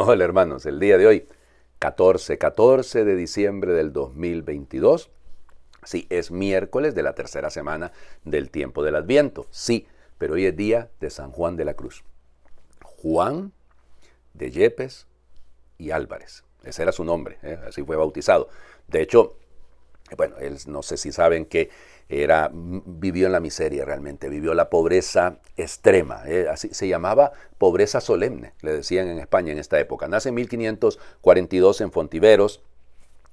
Hola hermanos, el día de hoy, 14 de diciembre del 2022, sí, es miércoles de la tercera semana del tiempo del Adviento, sí, pero hoy es día de San Juan de la Cruz. Juan de Yepes y Álvarez, ese era su nombre, así fue bautizado. De hecho, bueno, él no sé si saben que vivió en la miseria realmente, vivió la pobreza extrema, así se llamaba pobreza solemne, le decían en España en esta época. Nace en 1542 en Fontiveros,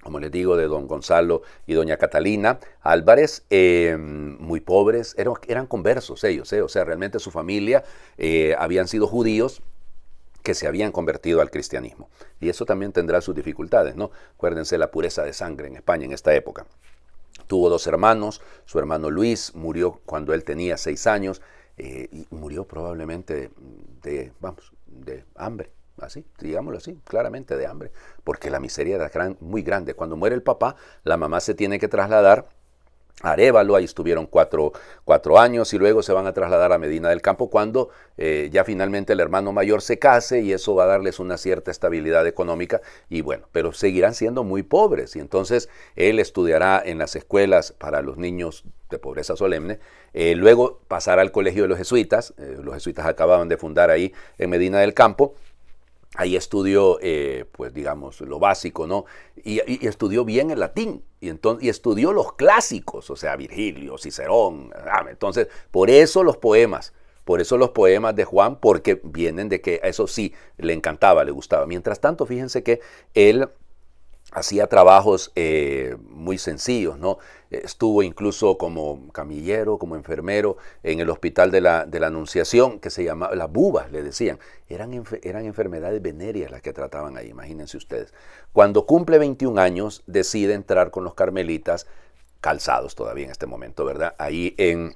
como les digo, de don Gonzalo y doña Catalina Álvarez, muy pobres, eran conversos ellos, o sea, realmente su familia habían sido judíos que se habían convertido al cristianismo. Y eso también tendrá sus dificultades, ¿no? Acuérdense la pureza de sangre en España en esta época. Tuvo dos hermanos, su hermano Luis murió cuando él tenía 6 años y murió probablemente de hambre, así, digámoslo así, claramente de hambre, porque la miseria era muy grande. Cuando muere el papá, la mamá se tiene que trasladar Arévalo, ahí estuvieron cuatro años y luego se van a trasladar a Medina del Campo cuando ya finalmente el hermano mayor se case y eso va a darles una cierta estabilidad económica y bueno, pero seguirán siendo muy pobres y entonces él estudiará en las escuelas para los niños de pobreza solemne, luego pasará al colegio de los jesuitas acababan de fundar ahí en Medina del Campo. Ahí estudió, pues digamos, lo básico, ¿no? Y estudió bien el latín, y estudió los clásicos, o sea, Virgilio, Cicerón. Entonces, por eso los poemas de Juan, porque vienen de que eso sí, le encantaba, le gustaba. Mientras tanto, fíjense que él hacía trabajos muy sencillos, ¿no? Estuvo incluso como camillero, como enfermero en el hospital de la Anunciación, que se llamaba, las bubas le decían, eran enfermedades venéreas las que trataban ahí, imagínense ustedes. Cuando cumple 21 años, decide entrar con los carmelitas, calzados todavía en este momento, ¿verdad? Ahí en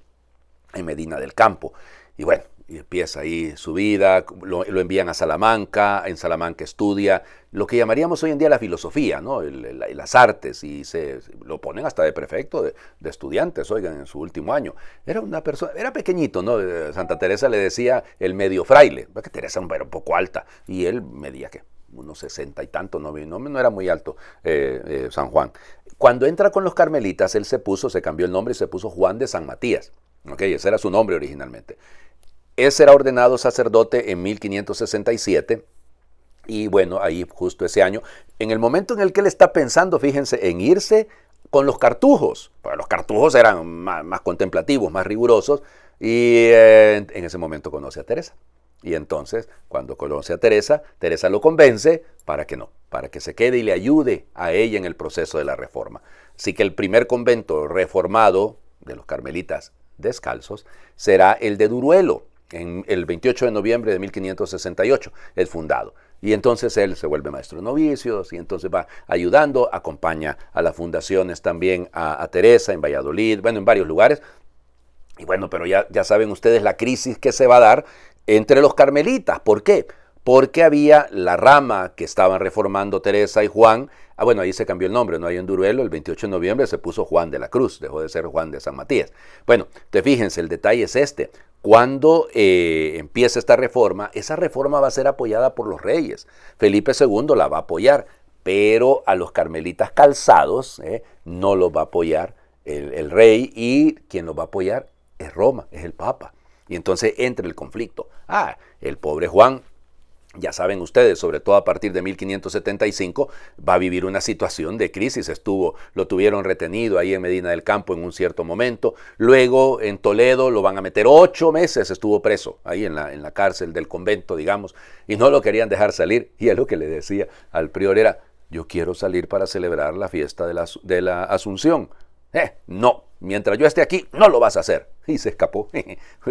Medina del Campo. Y bueno, y empieza ahí su vida, lo envían a Salamanca, en Salamanca estudia lo que llamaríamos hoy en día la filosofía, ¿no? Las artes, y lo ponen hasta de prefecto de estudiantes, oigan, en su último año. Era una persona, era pequeñito, ¿no? Santa Teresa le decía el medio fraile, porque Teresa era un poco alta, y él medía, ¿qué? Unos 60 y tanto, no era muy alto San Juan. Cuando entra con los carmelitas, él se cambió el nombre y se puso Juan de San Matías, ¿ok? Ese era su nombre originalmente. Él será ordenado sacerdote en 1567 y bueno, ahí justo ese año, en el momento en el que él está pensando, fíjense, en irse con los cartujos, pues los cartujos eran más contemplativos, más rigurosos, y en ese momento conoce a Teresa. Y entonces, cuando conoce a Teresa, Teresa lo convence para que se quede y le ayude a ella en el proceso de la reforma. Así que el primer convento reformado de los carmelitas descalzos será el de Duruelo, en el 28 de noviembre de 1568, es fundado. Y entonces él se vuelve maestro de novicios y entonces va ayudando, acompaña a las fundaciones también a Teresa en Valladolid, bueno, en varios lugares. Y bueno, pero ya saben ustedes la crisis que se va a dar entre los carmelitas. ¿Por qué? Porque había la rama que estaban reformando Teresa y Juan. Bueno, ahí se cambió el nombre, no hay en Duruelo, el 28 de noviembre se puso Juan de la Cruz, dejó de ser Juan de San Matías. Bueno, fíjense, el detalle es este. Cuando empieza esta reforma, esa reforma va a ser apoyada por los reyes. Felipe II la va a apoyar, pero a los carmelitas calzados no los va a apoyar el rey, y quien los va a apoyar es Roma, es el Papa. Y entonces entra el conflicto. El pobre Juan, ya saben ustedes, sobre todo a partir de 1575, va a vivir una situación de crisis. Lo tuvieron retenido ahí en Medina del Campo en un cierto momento. Luego en Toledo lo van a meter 8 meses, estuvo preso ahí en la cárcel del convento, digamos, y no lo querían dejar salir. Y él lo que le decía al prior era: yo quiero salir para celebrar la fiesta de la Asunción. No, mientras yo esté aquí, no lo vas a hacer. Y se escapó,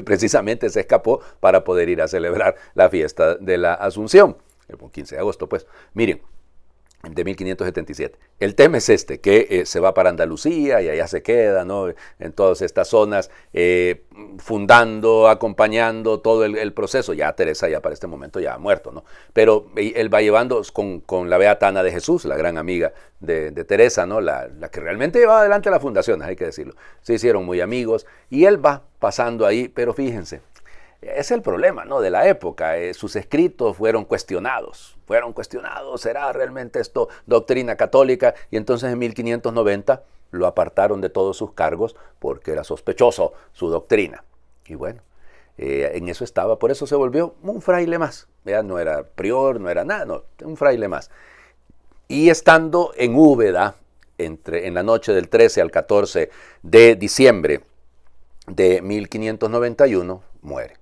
precisamente se escapó para poder ir a celebrar la fiesta de la Asunción, el 15 de agosto, pues. Miren, de 1577. El tema es que se va para Andalucía y allá se queda, ¿no? En todas estas zonas, fundando, acompañando todo el proceso. Ya Teresa ya para este momento ya ha muerto, ¿no? Pero él va llevando con la beata Ana de Jesús, la gran amiga de Teresa, ¿no? La que realmente llevaba adelante la fundación, hay que decirlo. Se hicieron muy amigos y él va pasando ahí, pero fíjense, Es el problema, ¿no?, de la época. Sus escritos fueron cuestionados. ¿Será realmente esto doctrina católica? Y entonces en 1590 lo apartaron de todos sus cargos porque era sospechoso su doctrina. Y bueno, en eso estaba. Por eso se volvió un fraile más. Ya no era prior, no era nada, no, un fraile más. Y estando en Úbeda, en la noche del 13 al 14 de diciembre de 1591, muere.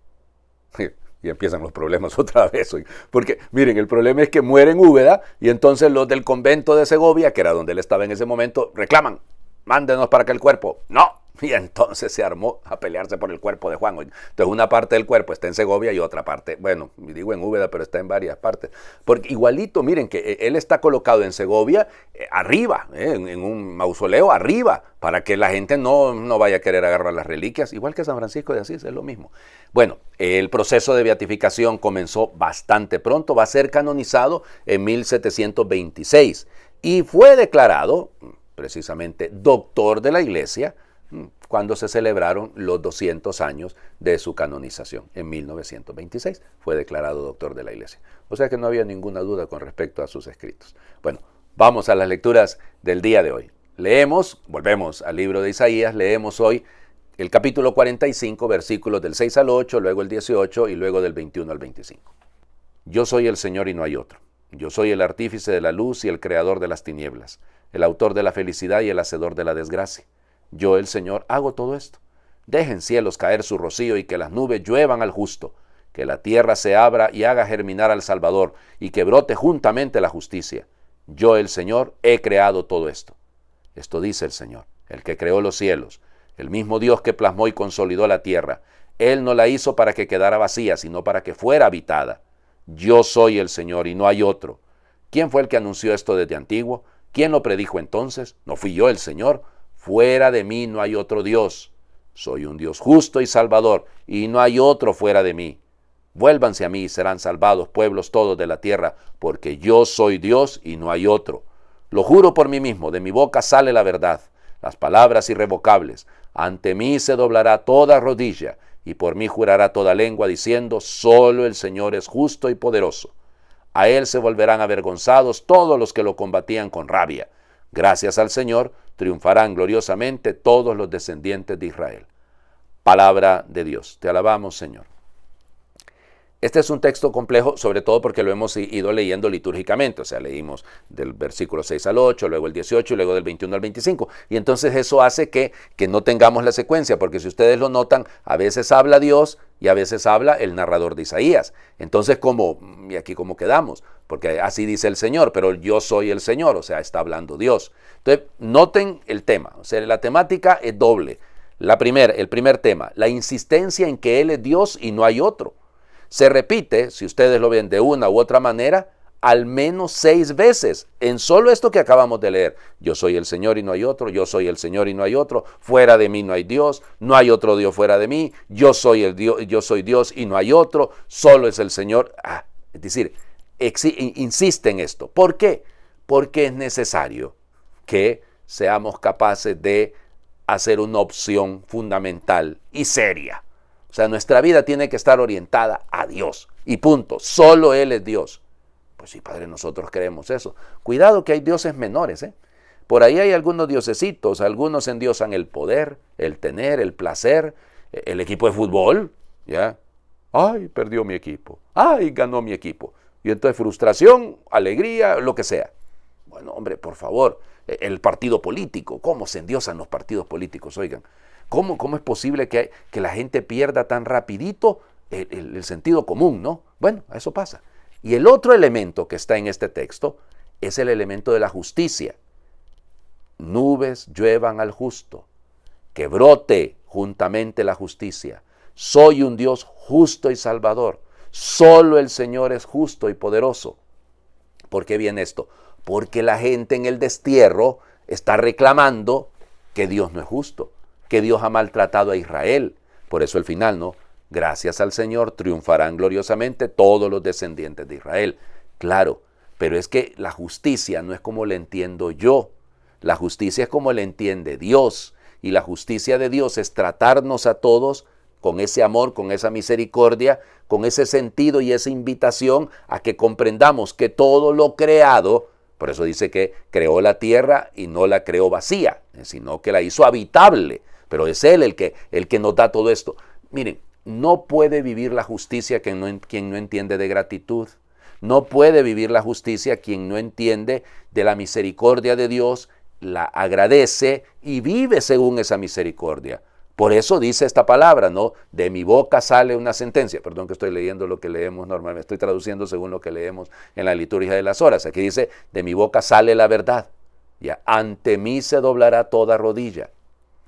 Y empiezan los problemas otra vez. Porque, miren, el problema es que muere en Úbeda y entonces los del convento de Segovia, que era donde él estaba en ese momento, reclaman, mándenos para acá el cuerpo. ¡No! Y entonces se armó a pelearse por el cuerpo de Juan. Entonces una parte del cuerpo está en Segovia y otra parte, bueno, digo en Úbeda, pero está en varias partes. Porque igualito, miren, que él está colocado en Segovia, arriba, en un mausoleo arriba, para que la gente no vaya a querer agarrar las reliquias, igual que San Francisco de Asís, es lo mismo. Bueno, el proceso de beatificación comenzó bastante pronto, va a ser canonizado en 1726 y fue declarado precisamente doctor de la Iglesia cuando se celebraron los 200 años de su canonización. En 1926 fue declarado doctor de la Iglesia. O sea que no había ninguna duda con respecto a sus escritos. Bueno, vamos a las lecturas del día de hoy. Volvemos al libro de Isaías, leemos hoy el capítulo 45, versículos del 6 al 8, luego el 18 y luego del 21 al 25. Yo soy el Señor y no hay otro. Yo soy el artífice de la luz y el creador de las tinieblas, el autor de la felicidad y el hacedor de la desgracia. Yo, el Señor, hago todo esto. Dejen cielos caer su rocío y que las nubes lluevan al justo, que la tierra se abra y haga germinar al Salvador y que brote juntamente la justicia. Yo, el Señor, he creado todo esto. Esto dice el Señor, el que creó los cielos, el mismo Dios que plasmó y consolidó la tierra. Él no la hizo para que quedara vacía, sino para que fuera habitada. Yo soy el Señor y no hay otro. ¿Quién fue el que anunció esto desde antiguo? ¿Quién lo predijo entonces? ¿No fui yo el Señor? Fuera de mí no hay otro Dios. Soy un Dios justo y salvador, y no hay otro fuera de mí. Vuélvanse a mí y serán salvados pueblos todos de la tierra, porque yo soy Dios y no hay otro. Lo juro por mí mismo, de mi boca sale la verdad, las palabras irrevocables. Ante mí se doblará toda rodilla, y por mí jurará toda lengua, diciendo, solo el Señor es justo y poderoso. A él se volverán avergonzados todos los que lo combatían con rabia. Gracias al Señor, triunfarán gloriosamente todos los descendientes de Israel. Palabra de Dios. Te alabamos, Señor. Este es un texto complejo, sobre todo porque lo hemos ido leyendo litúrgicamente. O sea, leímos del versículo 6 al 8, luego el 18 y luego del 21 al 25. Y entonces eso hace que no tengamos la secuencia, porque si ustedes lo notan, a veces habla Dios y a veces habla el narrador de Isaías. Entonces, ¿y aquí cómo quedamos? Porque así dice el Señor, pero yo soy el Señor, o sea, está hablando Dios. Entonces, noten el tema. O sea, la temática es doble. El primer tema, la insistencia en que Él es Dios y no hay otro. Se repite, si ustedes lo ven de una u otra manera, al menos 6 veces en solo esto que acabamos de leer. Yo soy el Señor y no hay otro, yo soy el Señor y no hay otro, fuera de mí no hay Dios, no hay otro Dios fuera de mí, yo soy Dios y no hay otro, solo es el Señor. Es decir, insiste en esto. ¿Por qué? Porque es necesario que seamos capaces de hacer una opción fundamental y seria. O sea, nuestra vida tiene que estar orientada a Dios. Y punto. Solo Él es Dios. Pues sí, Padre, nosotros creemos eso. Cuidado que hay dioses menores, ¿eh? Por ahí hay algunos diosecitos. Algunos endiosan el poder, el tener, el placer, el equipo de fútbol. ¿Ya? Ay, perdió mi equipo. Ay, ganó mi equipo. Y entonces frustración, alegría, lo que sea. Bueno, hombre, por favor. El partido político. ¿Cómo se endiosan los partidos políticos? Oigan. ¿Cómo es posible que la gente pierda tan rapidito el sentido común, no? Bueno, eso pasa. Y el otro elemento que está en este texto es el elemento de la justicia. Nubes lluevan al justo, que brote juntamente la justicia. Soy un Dios justo y salvador. Solo el Señor es justo y poderoso. ¿Por qué viene esto? Porque la gente en el destierro está reclamando que Dios no es justo, que Dios ha maltratado a Israel. Por eso el final, ¿no? Gracias al Señor triunfarán gloriosamente todos los descendientes de Israel. Claro, pero es que la justicia no es como la entiendo yo. La justicia es como la entiende Dios. Y la justicia de Dios es tratarnos a todos con ese amor, con esa misericordia, con ese sentido y esa invitación a que comprendamos que todo lo creado, por eso dice que creó la tierra y no la creó vacía, sino que la hizo habitable, pero es Él el que nos da todo esto. Miren, no puede vivir la justicia quien no entiende de gratitud. No puede vivir la justicia quien no entiende de la misericordia de Dios, la agradece y vive según esa misericordia. Por eso dice esta palabra, ¿no? De mi boca sale una sentencia. Perdón que estoy leyendo lo que leemos normalmente, estoy traduciendo según lo que leemos en la liturgia de las horas. Aquí dice, de mi boca sale la verdad. Ya, ante mí se doblará toda rodilla.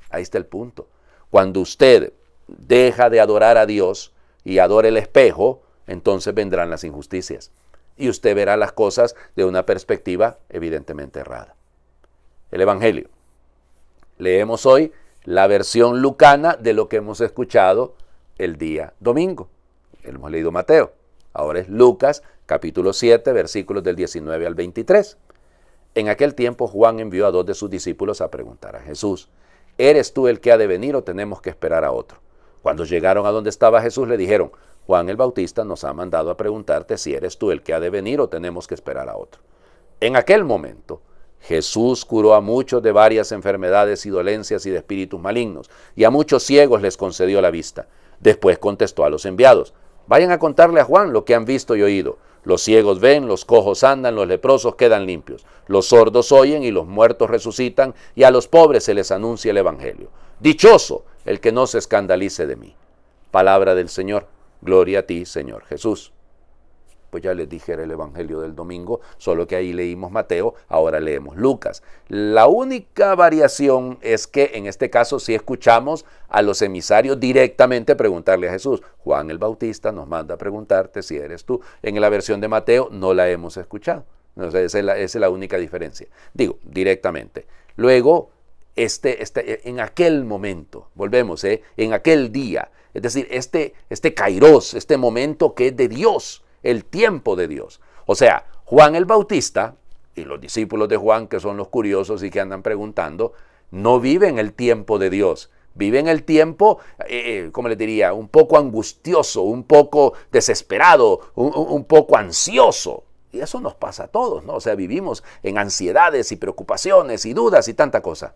Ahí está el punto. Cuando usted deja de adorar a Dios y adora el espejo, entonces vendrán las injusticias. Y usted verá las cosas de una perspectiva evidentemente errada. El Evangelio. Leemos hoy la versión lucana de lo que hemos escuchado el día domingo. Hemos leído Mateo. Ahora es Lucas, capítulo 7, versículos del 19 al 23. En aquel tiempo Juan envió a 2 de sus discípulos a preguntar a Jesús, ¿eres tú el que ha de venir o tenemos que esperar a otro? Cuando llegaron a donde estaba Jesús le dijeron, Juan el Bautista nos ha mandado a preguntarte si eres tú el que ha de venir o tenemos que esperar a otro. En aquel momento Jesús curó a muchos de varias enfermedades y dolencias y de espíritus malignos, y a muchos ciegos les concedió la vista. Después contestó a los enviados, vayan a contarle a Juan lo que han visto y oído. Los ciegos ven, los cojos andan, los leprosos quedan limpios, los sordos oyen y los muertos resucitan, y a los pobres se les anuncia el Evangelio. Dichoso el que no se escandalice de mí. Palabra del Señor. Gloria a ti, Señor Jesús. Pues ya les dije, era el Evangelio del domingo, solo que ahí leímos Mateo, ahora leemos Lucas. La única variación es que en este caso sí escuchamos a los emisarios directamente preguntarle a Jesús. Juan el Bautista nos manda a preguntarte si eres tú. En la versión de Mateo no la hemos escuchado. Entonces, esa es la única diferencia. Digo, directamente. Luego, en aquel momento, volvemos, en aquel día, es decir, este kairos, este momento que es de Dios, el tiempo de Dios. O sea, Juan el Bautista y los discípulos de Juan, que son los curiosos y que andan preguntando, no viven el tiempo de Dios, viven el tiempo, ¿cómo les diría? Un poco angustioso, un poco desesperado, un poco ansioso. Y eso nos pasa a todos, ¿no? O sea, vivimos en ansiedades y preocupaciones y dudas y tanta cosa.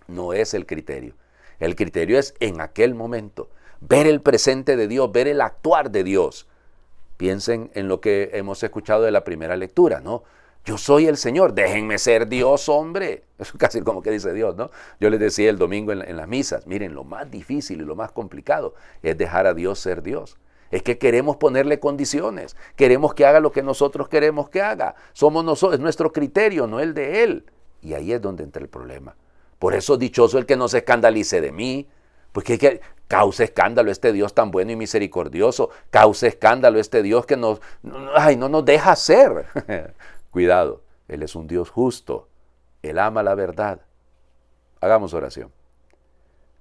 No es el criterio. El criterio es en aquel momento, ver el presente de Dios, ver el actuar de Dios. Piensen en lo que hemos escuchado de la primera lectura, ¿no? Yo soy el Señor, déjenme ser Dios, hombre. Eso casi como que dice Dios, ¿no? Yo les decía el domingo en las misas, miren, lo más difícil y lo más complicado es dejar a Dios ser Dios. Es que queremos ponerle condiciones, queremos que haga lo que nosotros queremos que haga. Somos nosotros, es nuestro criterio, no el de Él. Y ahí es donde entra el problema. Por eso dichoso el que no se escandalice de mí, porque que causa escándalo este Dios tan bueno y misericordioso, causa escándalo este Dios que no nos deja ser. Cuidado, Él es un Dios justo, Él ama la verdad. Hagamos oración.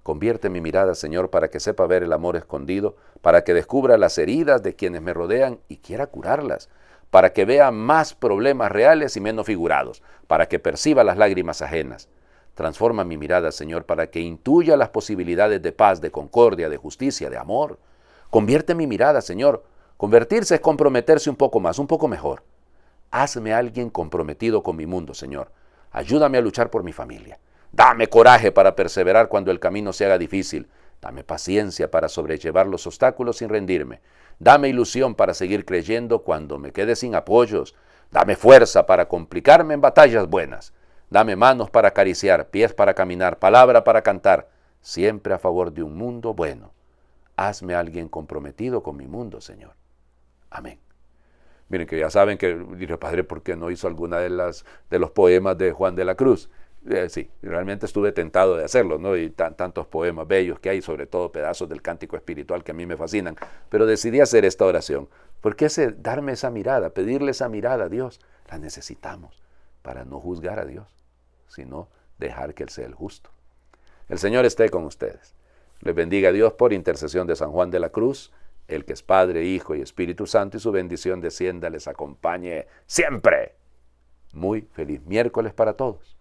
Convierte mi mirada, Señor, para que sepa ver el amor escondido, para que descubra las heridas de quienes me rodean y quiera curarlas, para que vea más problemas reales y menos figurados, para que perciba las lágrimas ajenas. Transforma mi mirada, Señor, para que intuya las posibilidades de paz, de concordia, de justicia, de amor. Convierte mi mirada, Señor. Convertirse es comprometerse un poco más, un poco mejor. Hazme alguien comprometido con mi mundo, Señor. Ayúdame a luchar por mi familia. Dame coraje para perseverar cuando el camino se haga difícil. Dame paciencia para sobrellevar los obstáculos sin rendirme. Dame ilusión para seguir creyendo cuando me quede sin apoyos. Dame fuerza para complicarme en batallas buenas. Dame manos para acariciar, pies para caminar, palabra para cantar, siempre a favor de un mundo bueno. Hazme alguien comprometido con mi mundo, Señor. Amén. Miren que ya saben que, diré, Padre, ¿por qué no hizo alguna de los poemas de Juan de la Cruz? Sí, realmente estuve tentado de hacerlo, ¿no? Y tantos poemas bellos que hay, sobre todo pedazos del cántico espiritual que a mí me fascinan. Pero decidí hacer esta oración. Porque darme esa mirada, pedirle esa mirada a Dios, la necesitamos para no juzgar a Dios, sino dejar que Él sea el justo. El Señor esté con ustedes. Les bendiga a Dios por intercesión de San Juan de la Cruz, el que es Padre, Hijo y Espíritu Santo, y su bendición descienda, les acompañe siempre. Muy feliz miércoles para todos.